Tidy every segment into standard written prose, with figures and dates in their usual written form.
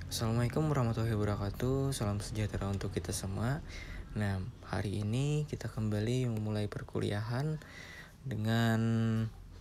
Assalamualaikum warahmatullahi wabarakatuh. Salam sejahtera untuk kita semua. Nah, hari ini kita kembali memulai perkuliahan dengan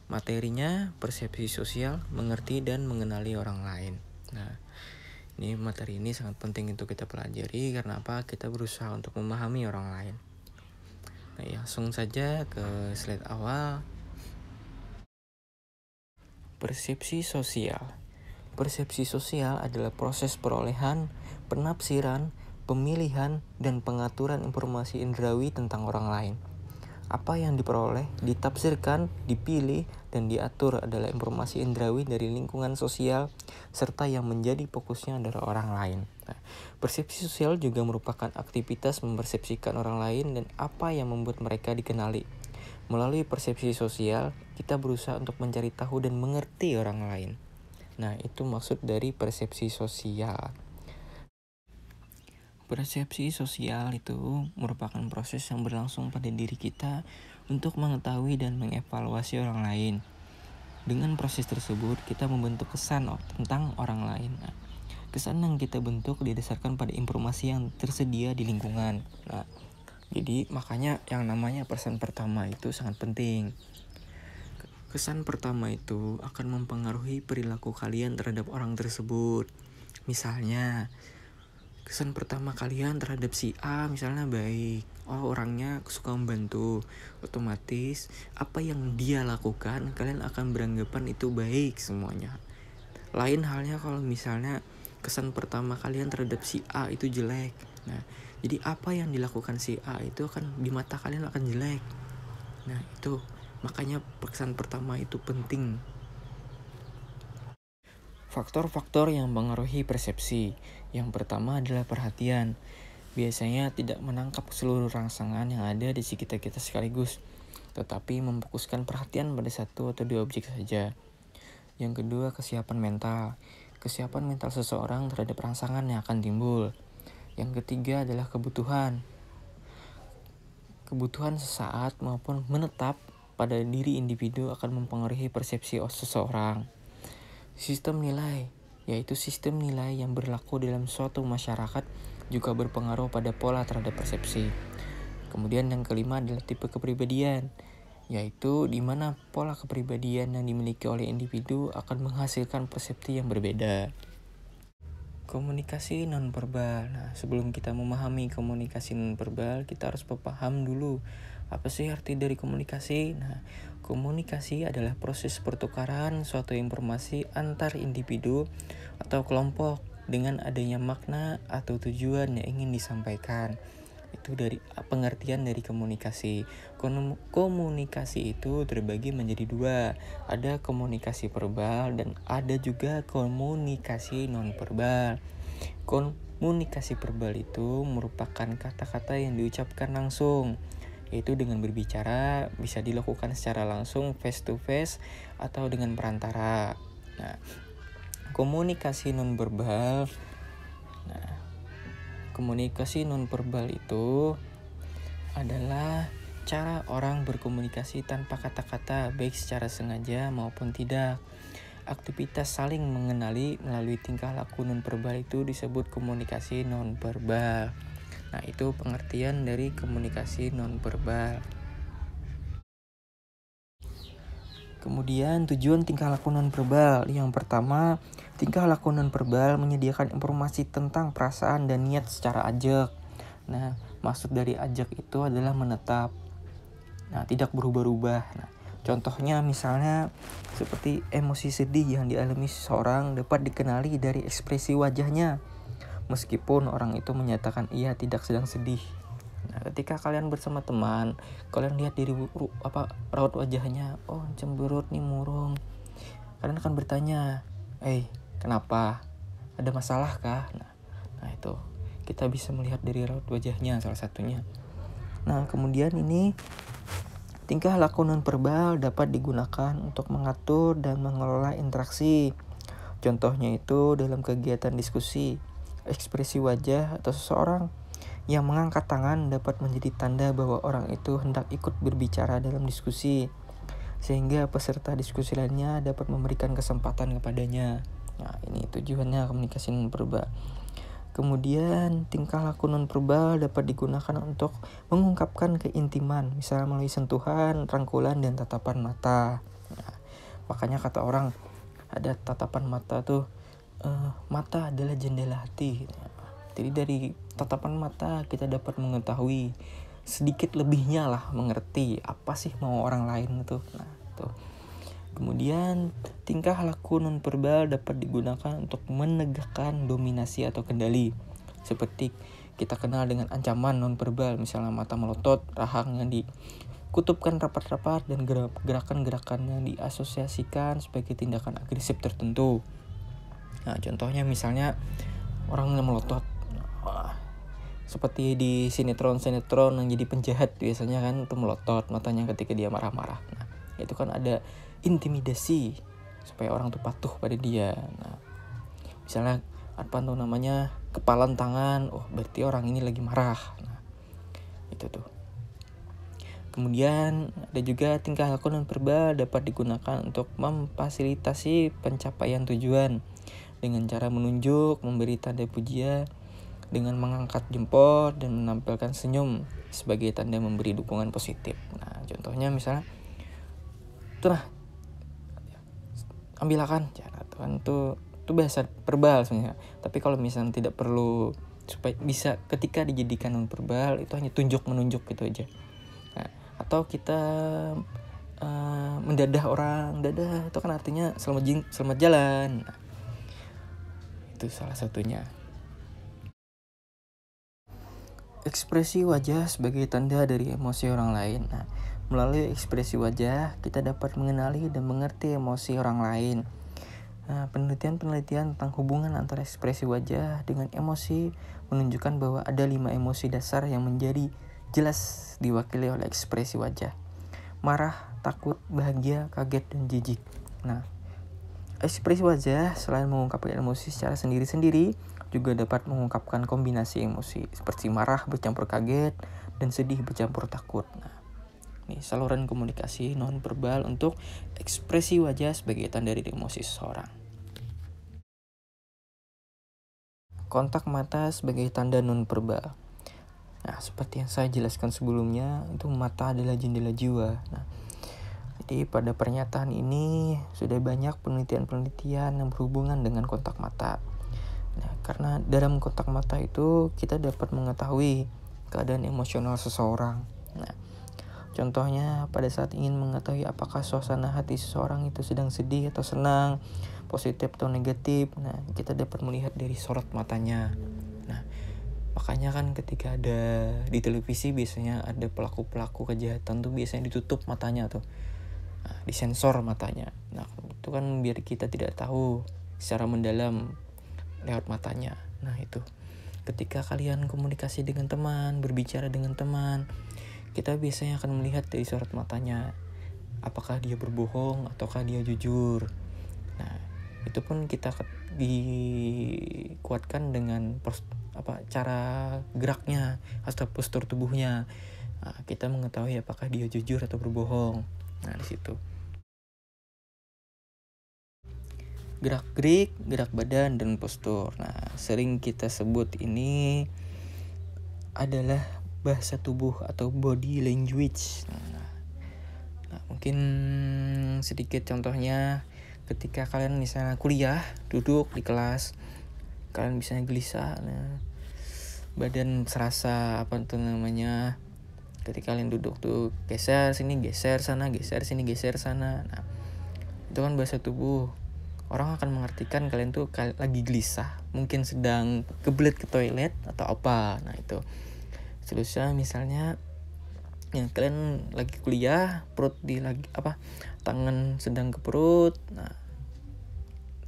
materinya persepsi sosial, mengerti dan mengenali orang lain. Nah, materi ini sangat penting untuk kita pelajari karena apa? Kita berusaha untuk memahami orang lain. Nah, langsung saja ke slide awal. Persepsi sosial. Persepsi sosial adalah proses perolehan, penafsiran, pemilihan, dan pengaturan informasi indrawi tentang orang lain. Apa yang diperoleh, ditafsirkan, dipilih, dan diatur adalah informasi indrawi dari lingkungan sosial, serta yang menjadi fokusnya adalah orang lain. Nah, persepsi sosial juga merupakan aktivitas mempersepsikan orang lain dan apa yang membuat mereka dikenali. Melalui persepsi sosial, kita berusaha untuk mencari tahu dan mengerti orang lain. Nah, itu maksud dari persepsi sosial. Persepsi sosial itu merupakan proses yang berlangsung pada diri kita untuk mengetahui dan mengevaluasi orang lain. Dengan proses tersebut, kita membentuk kesan tentang orang lain. Nah, kesan yang kita bentuk didasarkan pada informasi yang tersedia di lingkungan. Nah, jadi makanya yang namanya pesan pertama itu sangat penting. Kesan pertama itu akan mempengaruhi perilaku kalian terhadap orang tersebut. Misalnya, kesan pertama kalian terhadap si A misalnya baik. Oh, orangnya suka membantu. Otomatis apa yang dia lakukan kalian akan beranggapan itu baik semuanya. Lain halnya kalau misalnya kesan pertama kalian terhadap si A itu jelek. Nah, jadi apa yang dilakukan si A itu akan di mata kalian akan jelek. Nah, itu makanya kesan pertama itu penting. Faktor-faktor yang mengaruhi persepsi. Yang pertama adalah perhatian. Biasanya tidak menangkap seluruh rangsangan yang ada di sekitar kita sekaligus, tetapi memfokuskan perhatian pada satu atau dua objek saja. Yang kedua, kesiapan mental. Kesiapan mental seseorang terhadap rangsangan yang akan timbul. Yang ketiga adalah kebutuhan. Kebutuhan sesaat maupun menetap pada diri individu akan mempengaruhi persepsi seseorang. Sistem nilai, yaitu sistem nilai yang berlaku dalam suatu masyarakat juga berpengaruh pada pola terhadap persepsi. Kemudian yang kelima adalah tipe kepribadian, yaitu di mana pola kepribadian yang dimiliki oleh individu akan menghasilkan persepsi yang berbeda. Komunikasi nonverbal. Nah, sebelum kita memahami komunikasi nonverbal, kita harus paham dulu apa sih arti dari komunikasi. Nah, komunikasi adalah proses pertukaran suatu informasi antar individu atau kelompok dengan adanya makna atau tujuan yang ingin disampaikan. Itu dari pengertian dari komunikasi. Komunikasi itu terbagi menjadi dua. Ada komunikasi verbal dan ada juga komunikasi nonverbal. Komunikasi verbal itu merupakan kata-kata yang diucapkan langsung, yaitu dengan berbicara bisa dilakukan secara langsung face to face atau dengan perantara. Nah, komunikasi nonverbal. Komunikasi nonverbal itu adalah cara orang berkomunikasi tanpa kata-kata, baik secara sengaja maupun tidak. Aktivitas saling mengenali melalui tingkah laku nonverbal itu disebut komunikasi nonverbal. Nah, itu pengertian dari komunikasi nonverbal. Kemudian tujuan tingkah laku nonverbal. Yang pertama, tingkah laku nonverbal menyediakan informasi tentang perasaan dan niat secara ajak. Nah, maksud dari ajak itu adalah menetap. Nah, tidak berubah-ubah. Nah, contohnya misalnya seperti emosi sedih yang dialami seseorang dapat dikenali dari ekspresi wajahnya, meskipun orang itu menyatakan ia tidak sedang sedih. Nah, ketika kalian bersama teman, kalian lihat dari raut wajahnya, oh cemberut nih, murung. Kalian akan bertanya, kenapa? Ada masalah kah? Nah itu kita bisa melihat dari raut wajahnya salah satunya. Nah, kemudian ini tingkah laku nonverbal dapat digunakan untuk mengatur dan mengelola interaksi. Contohnya itu dalam kegiatan diskusi, ekspresi wajah atau seseorang yang mengangkat tangan dapat menjadi tanda bahwa orang itu hendak ikut berbicara dalam diskusi, sehingga peserta diskusi lainnya dapat memberikan kesempatan kepadanya. Nah, ini tujuannya komunikasi nonverbal. Kemudian tingkah laku nonverbal dapat digunakan untuk mengungkapkan keintiman, misalnya melalui sentuhan, rangkulan, dan tatapan mata. Nah, makanya kata orang ada tatapan mata tuh, mata adalah jendela hati. Jadi dari tatapan mata kita dapat mengetahui sedikit lebihnya lah, mengerti apa sih mau orang lain itu. Nah, tuh. Kemudian tingkah laku nonverbal dapat digunakan untuk menegakkan dominasi atau kendali. Seperti kita kenal dengan ancaman nonverbal, misalnya mata melotot, rahang yang dikutupkan rapat-rapat, dan gerakan-gerakan yang diasosiasikan sebagai tindakan agresif tertentu. Nah, contohnya misalnya orang yang melotot, seperti di sinetron yang jadi penjahat biasanya kan itu melotot matanya ketika dia marah-marah. Nah, itu kan ada intimidasi supaya orang tuh patuh pada dia. Nah, misalnya apa tuh namanya, kepalan tangan, berarti orang ini lagi marah. Nah, itu tuh. Kemudian ada juga tingkah laku nonverbal dapat digunakan untuk memfasilitasi pencapaian tujuan dengan cara menunjuk, memberi tanda pujian dengan mengangkat jempol dan menampilkan senyum sebagai tanda memberi dukungan positif. Nah, contohnya misalnya tuh, nah, ambil akan cara tuh bahasa verbal sebenarnya. Tapi kalau misalnya tidak perlu, supaya bisa ketika dijadikan non verbal itu hanya menunjuk gitu aja. Nah, atau kita mendadah orang, dadah itu kan artinya selamat jalan. Nah, itu salah satunya. Ekspresi wajah sebagai tanda dari emosi orang lain. Nah, melalui ekspresi wajah, kita dapat mengenali dan mengerti emosi orang lain. Nah, penelitian tentang hubungan antara ekspresi wajah dengan emosi menunjukkan bahwa ada 5 emosi dasar yang menjadi jelas diwakili oleh ekspresi wajah. Marah, takut, bahagia, kaget, dan jijik. Nah, ekspresi wajah selain mengungkapkan emosi secara sendiri-sendiri, juga dapat mengungkapkan kombinasi emosi seperti marah bercampur kaget dan sedih bercampur takut. Nah, ini saluran komunikasi non-verbal untuk ekspresi wajah sebagai tanda dari emosi seseorang. Kontak mata sebagai tanda non-verbal. Nah, seperti yang saya jelaskan sebelumnya, itu mata adalah jendela jiwa. Nah, jadi pada pernyataan ini sudah banyak penelitian yang berhubungan dengan kontak mata. Nah, karena dalam kontak mata itu kita dapat mengetahui keadaan emosional seseorang. Nah, contohnya pada saat ingin mengetahui apakah suasana hati seseorang itu sedang sedih atau senang, positif atau negatif, nah kita dapat melihat dari sorot matanya. Nah, makanya kan ketika ada di televisi biasanya ada pelaku-pelaku kejahatan tuh biasanya ditutup matanya tuh. Nah, disensor matanya. Nah, itu kan biar kita tidak tahu secara mendalam lewat matanya. Nah, itu ketika kalian komunikasi dengan teman, berbicara dengan teman, kita biasanya akan melihat dari sorot matanya apakah dia berbohong ataukah dia jujur. Nah, itu pun kita dikuatkan dengan cara geraknya atau postur tubuhnya. Nah, kita mengetahui apakah dia jujur atau berbohong. Nah, di situ. Gerak-gerik, gerak badan, dan postur. Nah, sering kita sebut ini adalah bahasa tubuh atau body language. Nah, mungkin sedikit contohnya ketika kalian misalnya kuliah, duduk di kelas, kalian misalnya gelisah, nah, badan serasa ketika kalian duduk tuh geser sini, geser sana, geser sini, geser sana. Nah, itu kan bahasa tubuh. Orang akan mengartikan kalian tuh lagi gelisah, mungkin sedang kebelet ke toilet atau apa. Nah, itu. Seterusnya misalnya kalian lagi kuliah, tangan sedang ke perut. Nah,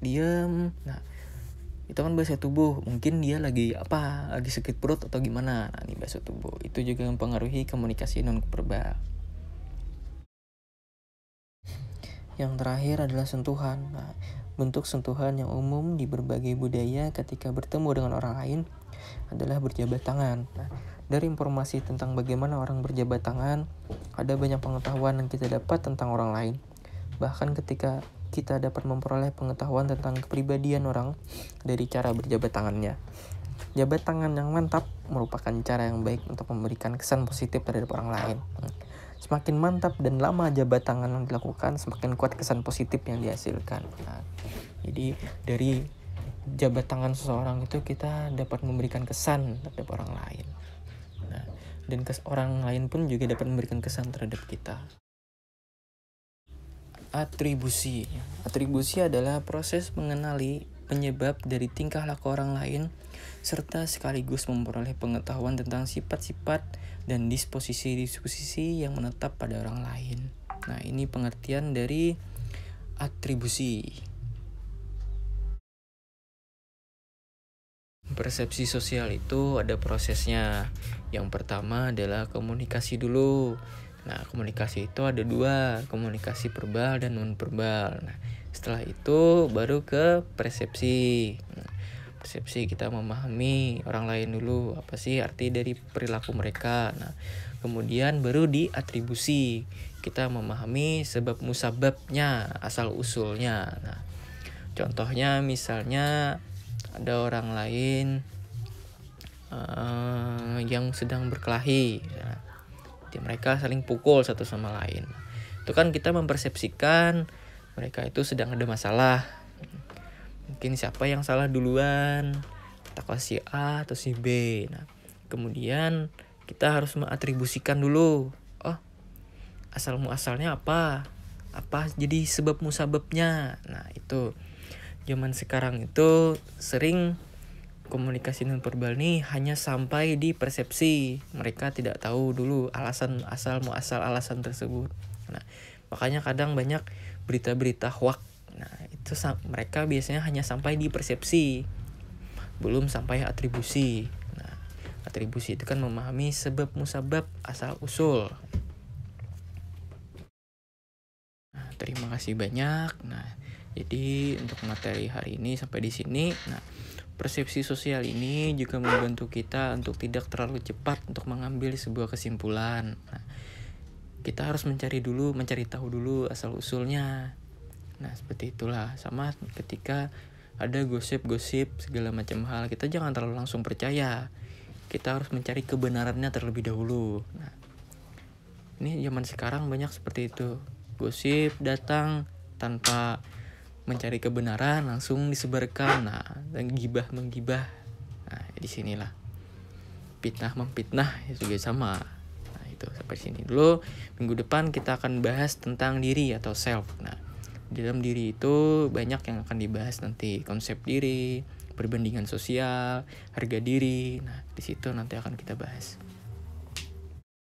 diam. Nah, itu kan bahasa tubuh. Mungkin dia lagi sakit perut atau gimana. Nah, ini bahasa tubuh. Itu juga mempengaruhi komunikasi non-verbal. Yang terakhir adalah sentuhan. Nah, bentuk sentuhan yang umum di berbagai budaya ketika bertemu dengan orang lain adalah berjabat tangan. Nah, dari informasi tentang bagaimana orang berjabat tangan, ada banyak pengetahuan yang kita dapat tentang orang lain. Bahkan ketika kita dapat memperoleh pengetahuan tentang kepribadian orang dari cara berjabat tangannya. Jabat tangan yang mantap merupakan cara yang baik untuk memberikan kesan positif terhadap orang lain. Semakin mantap dan lama jabat tangan yang dilakukan, semakin kuat kesan positif yang dihasilkan. Nah, jadi dari jabat tangan seseorang itu kita dapat memberikan kesan terhadap orang lain. Nah, dan orang lain pun juga dapat memberikan kesan terhadap kita. Atribusi. Atribusi adalah proses mengenali penyebab dari tingkah laku orang lain serta sekaligus memperoleh pengetahuan tentang sifat-sifat dan disposisi-disposisi yang menetap pada orang lain. Nah, ini pengertian dari atribusi. Persepsi sosial itu ada prosesnya. Yang pertama adalah komunikasi dulu. Nah, komunikasi itu ada dua, komunikasi verbal dan non-verbal. Nah, setelah itu baru ke persepsi. Persepsi kita memahami orang lain dulu, apa sih arti dari perilaku mereka. Nah, kemudian baru di atribusi. Kita memahami sebab musababnya, asal usulnya. Nah, contohnya misalnya ada orang lain yang sedang berkelahi. Nah, jadi mereka saling pukul satu sama lain. Itu kan kita mempersepsikan mereka itu sedang ada masalah. Mungkin siapa yang salah duluan, apakah si A atau si B. Nah, kemudian kita harus mengatribusikan dulu. Oh, asal muasalnya apa? Apa jadi sebab musababnya? Nah, itu zaman sekarang itu sering komunikasi non-verbal nih hanya sampai di persepsi. Mereka tidak tahu dulu alasan asal alasan tersebut. Nah, makanya kadang banyak berita-berita hoax. Nah, itu mereka biasanya hanya sampai di persepsi, belum sampai atribusi. Nah, atribusi itu kan memahami sebab musabab asal usul. Nah, terima kasih banyak. Nah, jadi untuk materi hari ini sampai di sini. Nah, persepsi sosial ini juga membantu kita untuk tidak terlalu cepat untuk mengambil sebuah kesimpulan. Nah, kita harus mencari tahu dulu asal usulnya. Nah, seperti itulah. Sama ketika ada gosip-gosip segala macam hal, kita jangan terlalu langsung percaya. Kita harus mencari kebenarannya terlebih dahulu. Nah, ini zaman sekarang banyak seperti itu. Gosip datang tanpa mencari kebenaran langsung disebarkan. Nah, dan menggibah. Nah, di sinilah fitnah memfitnah juga sama. Nah, itu sampai sini dulu. Minggu depan kita akan bahas tentang diri atau self. Nah, di dalam diri itu banyak yang akan dibahas nanti, konsep diri, perbandingan sosial, harga diri. Nah, di situ nanti akan kita bahas.